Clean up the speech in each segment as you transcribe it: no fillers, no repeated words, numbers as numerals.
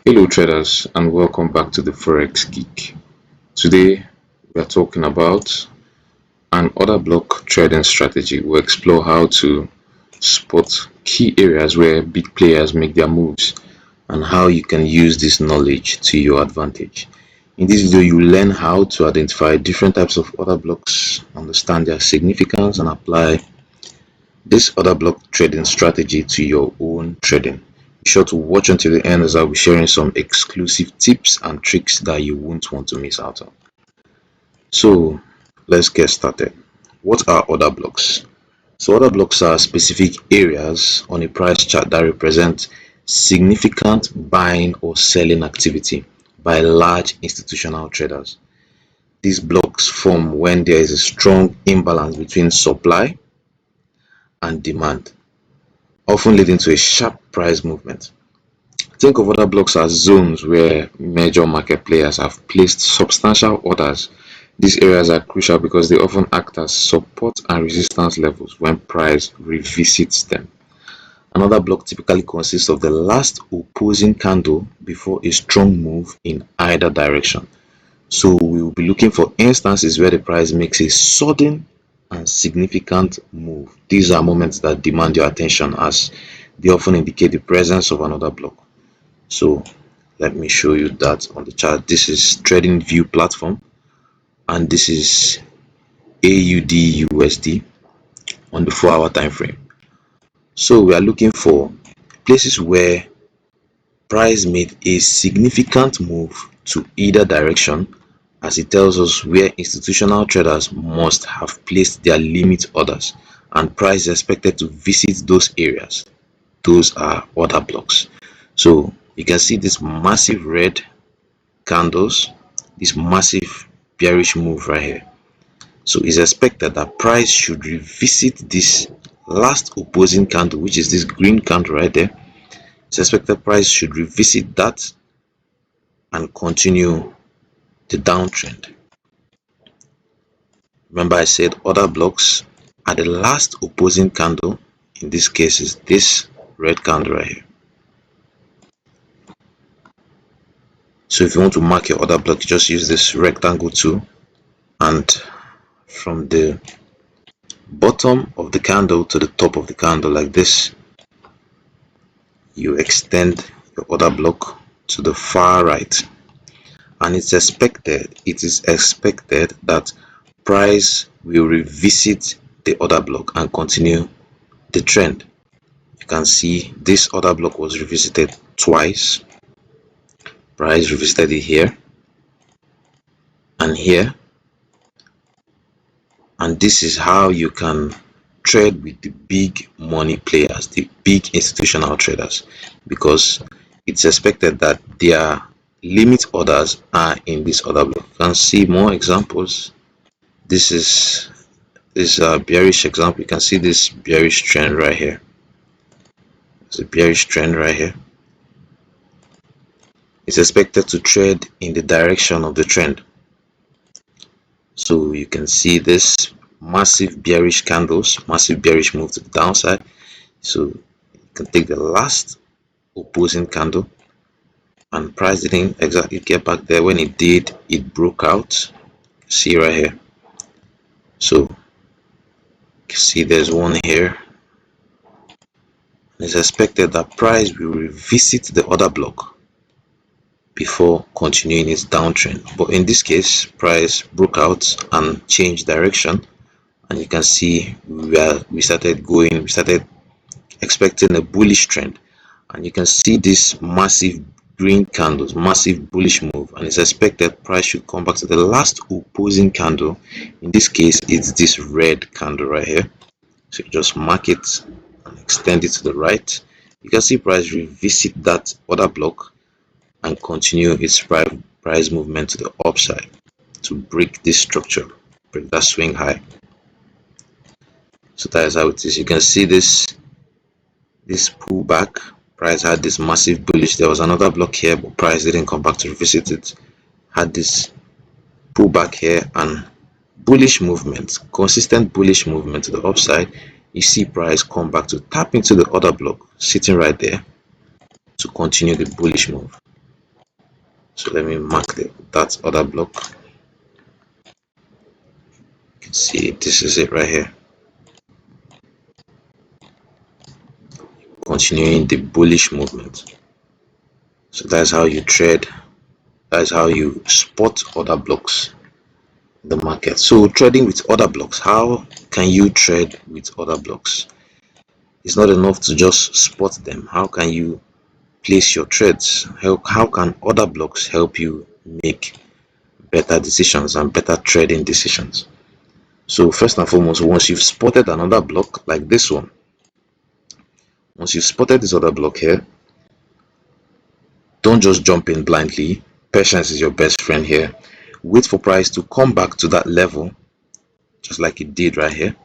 Hello traders and welcome back to the Forex Geek. Today we are talking about an order block trading strategy. We'll explore how to spot key areas where big players make their moves and how you can use this knowledge to your advantage. In this video you will learn how to identify different types of order blocks, understand their significance and apply this order block trading strategy to your own trading. Be sure to watch until the end as I'll be sharing some exclusive tips and tricks that you won't want to miss out on. So let's get started. What are order blocks? So order blocks are specific areas on a price chart that represent significant buying or selling activity by large institutional traders. These blocks form when there is a strong imbalance between supply and demand, often leading to a sharp price movement. Think of order blocks as zones where major market players have placed substantial orders. These areas are crucial because they often act as support and resistance levels when price revisits them. Another block typically consists of the last opposing candle before a strong move in either direction. So we will be looking for instances where the price makes a sudden and significant move. These are moments that demand your attention as they often indicate the presence of another block. So let me show you that on the chart. This is trading view platform and this is AUD USD on the 4-hour time frame. So we are looking for places where price made a significant move to either direction, as it tells us where institutional traders must have placed their limit orders and price is expected to visit those areas. Those are order blocks. So you can see this massive red candles, this massive bearish move right here. So it's expected that price should revisit this last opposing candle, which is this green candle right there. It's expected price should revisit that and continue the downtrend. Remember I said order blocks are the last opposing candle. In this case is this red candle right here. So if you want to mark your order block, you just use this rectangle tool, and from the bottom of the candle to the top of the candle like this, you extend your order block to the far right, and it is expected that price will revisit the order block and continue the trend. You can see this order block was revisited twice. Price revisited it here and here, and this is how you can trade with the big money players, the big institutional traders, because it's expected that their limit orders are in this order block. You can see more examples. This is a bearish example. You can see this bearish trend right here. It's a bearish trend right here. It's expected to trade in the direction of the trend. So you can see this massive bearish candles, massive bearish move to the downside. So you can take the last opposing candle, and price didn't exactly get back there. When it did, it broke out. See right here. So you can see there's one here. It's expected that price will revisit the order block before continuing its downtrend, but in this case price broke out and changed direction, and you can see we started expecting a bullish trend, and you can see this massive green candles, massive bullish move, and it's expected price should come back to the last opposing candle. In this case it's this red candle right here. So you just mark it and extend it to the right. You can see price revisit that order block and continue its price movement to the upside to break this structure, break that swing high. So that is how it is. You can see this pullback. Price had this massive bullish. There was another block here, but price didn't come back to revisit it. Had this pullback here and bullish movement, consistent bullish movement to the upside. You see price come back to tap into the order block sitting right there to continue the bullish move. So let me mark that order block. You can see this is it right here. Continuing the bullish movement. So that's how you trade. That's how you spot order blocks in the market. So trading with order blocks, how can you trade with order blocks? It's not enough to just spot them. How can you place your trades? How can order blocks help you make better decisions and better trading decisions? So first and foremost, once you've spotted another block like this one, once you've spotted this other block here, don't just jump in blindly. Patience is your best friend here. Wait for price to come back to that level, just like it did right here.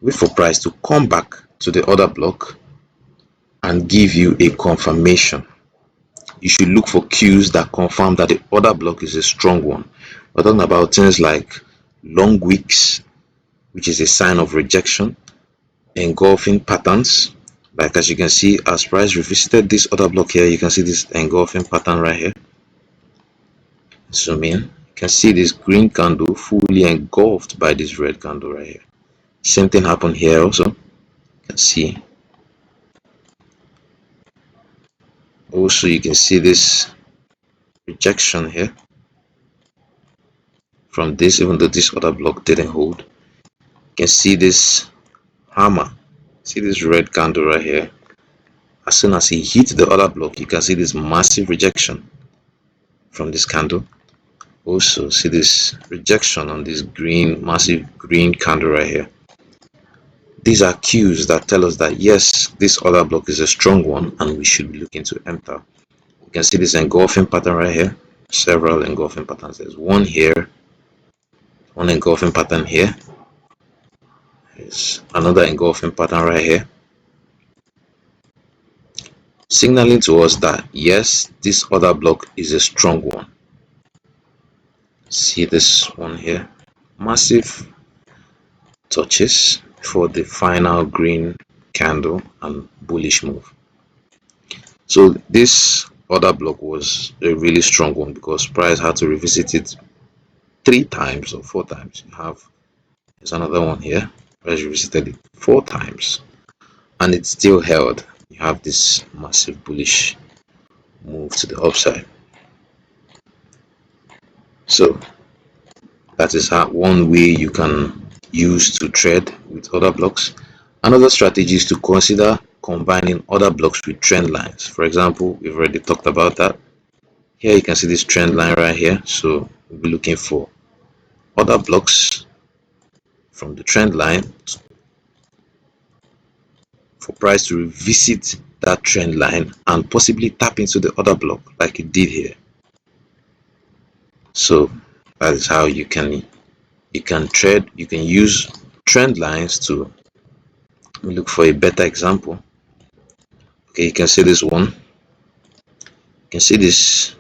Wait for price to come back to the other block and give you a confirmation. You should look for cues that confirm that the other block is a strong one. We're talking about things like long wicks, which is a sign of rejection, engulfing patterns. Like as you can see, as price revisited this other block here, you can see this engulfing pattern right here. Zoom in, you can see this green candle fully engulfed by this red candle right here. Same thing happened here also. You can see. Also, you can see this rejection here from this, even though this other block didn't hold. You can see this hammer. See this red candle right here. As soon as he hit the other block, you can see this massive rejection from this candle. Also see this rejection on this massive green candle right here. These are cues that tell us that yes, this other block is a strong one and we should be looking to enter. You can see this engulfing pattern right here. Several engulfing patterns. There's one here, one engulfing pattern here. There's another engulfing pattern right here, signaling to us that yes, this other block is a strong one. See this one here, massive touches for the final green candle and bullish move. So this other block was a really strong one because price had to revisit it 3 times or 4 times. There's another one here. Price revisited it 4 times and it still held. You have this massive bullish move to the upside. So that is one way you can use to trade with other blocks. Another strategy is to consider combining other blocks with trend lines. For example, we've already talked about that. Here you can see this trend line right here. So we'll be looking for other blocks from the trend line for price to revisit that trend line and possibly tap into the other block like it did here. So that is how you can trade. You can use trend lines to look for a better example. Okay, you can see this one. You can see this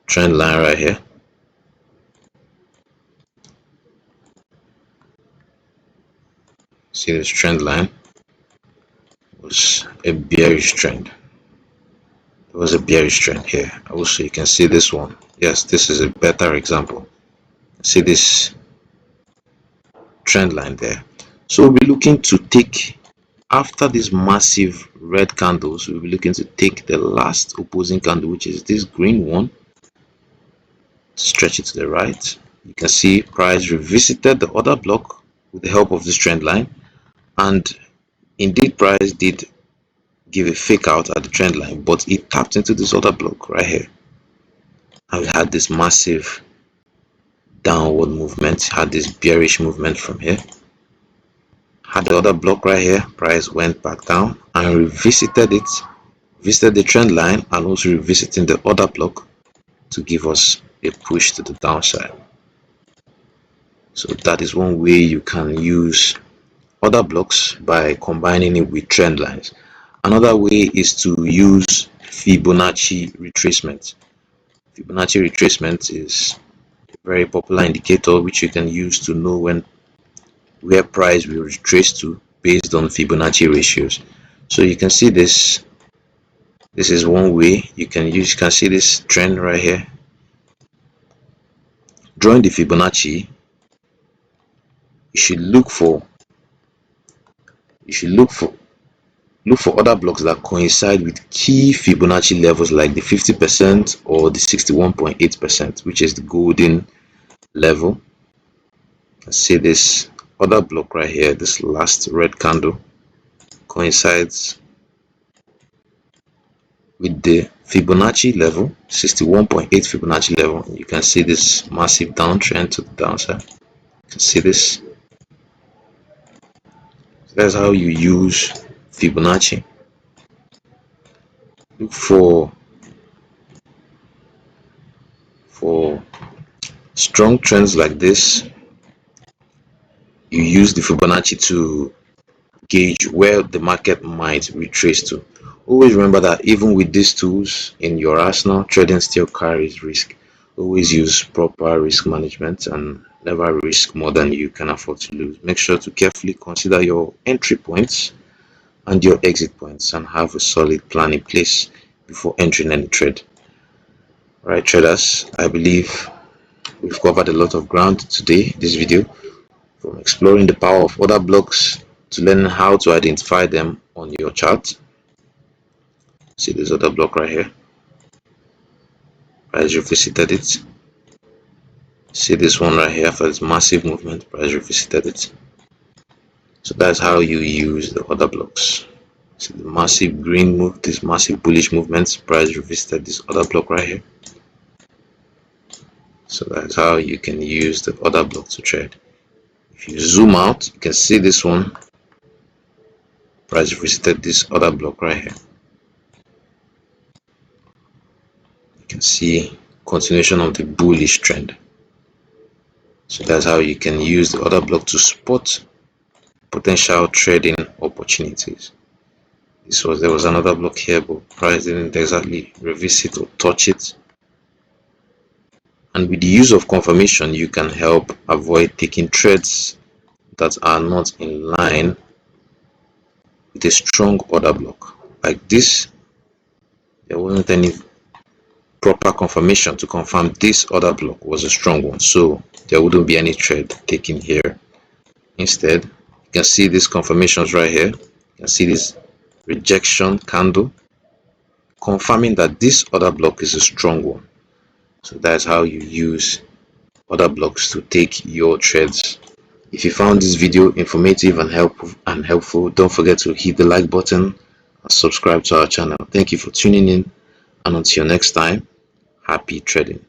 trend line right here. See this trend line was a bearish trend. There was a bearish trend here. Also, you can see this one. Yes, this is a better example. See this trend line there. So we'll be looking to take, after these massive red candles, we'll be looking to take the last opposing candle, which is this green one, stretch it to the right. You can see price revisited the other block with the help of this trend line, and indeed price did give a fake out at the trend line, but it tapped into this other block right here, and we had this massive downward movement, had this bearish movement from here, had the other block right here. Price went back down and revisited it, visited the trend line, and also revisiting the other block to give us a push to the downside. So that is one way you can use other blocks, by combining it with trend lines. Another way is to use Fibonacci retracement. Fibonacci retracement is a very popular indicator which you can use to know where price will retrace to based on Fibonacci ratios. So you can see this This is one way you can use. You can see this trend right here. Drawing the Fibonacci, you should look for other blocks that coincide with key Fibonacci levels like the 50% or the 61.8%, which is the golden level. Let's see this other block right here. This last red candle coincides with the Fibonacci level, 61.8 Fibonacci level. You can see this massive downtrend to the downside. You can see this. So that's how you use Fibonacci. Look for strong trends like this. You use the Fibonacci to gauge where the market might retrace to. Always remember that even with these tools in your arsenal, trading still carries risk. Always use proper risk management and never risk more than you can afford to lose. Make sure to carefully consider your entry points and your exit points and have a solid plan in place before entering any trade. Alright traders, I believe we've covered a lot of ground today, this video, from exploring the power of order blocks to learning how to identify them on your chart. See this other block right here. Price revisited it. See this one right here for this massive movement. Price revisited it. So that's how you use the other blocks. See the massive green move, this massive bullish movements. Price revisited this other block right here. So that's how you can use the other block to trade. If you zoom out, you can see this one. Price revisited this other block right here. You can see continuation of the bullish trend. So that's how you can use the other block to spot potential trading opportunities. There was another block here, but price didn't exactly revisit or touch it. And with the use of confirmation, you can help avoid taking trades that are not in line with a strong order block. Like this, there wasn't any proper confirmation to confirm this order block was a strong one, so there wouldn't be any trade taken here. Instead, you can see these confirmations right here. You can see this rejection candle confirming that this order block is a strong one. So that's how you use order blocks to take your trades. If you found this video informative and helpful, don't forget to hit the like button and subscribe to our channel. Thank you for tuning in, and until next time, happy trading.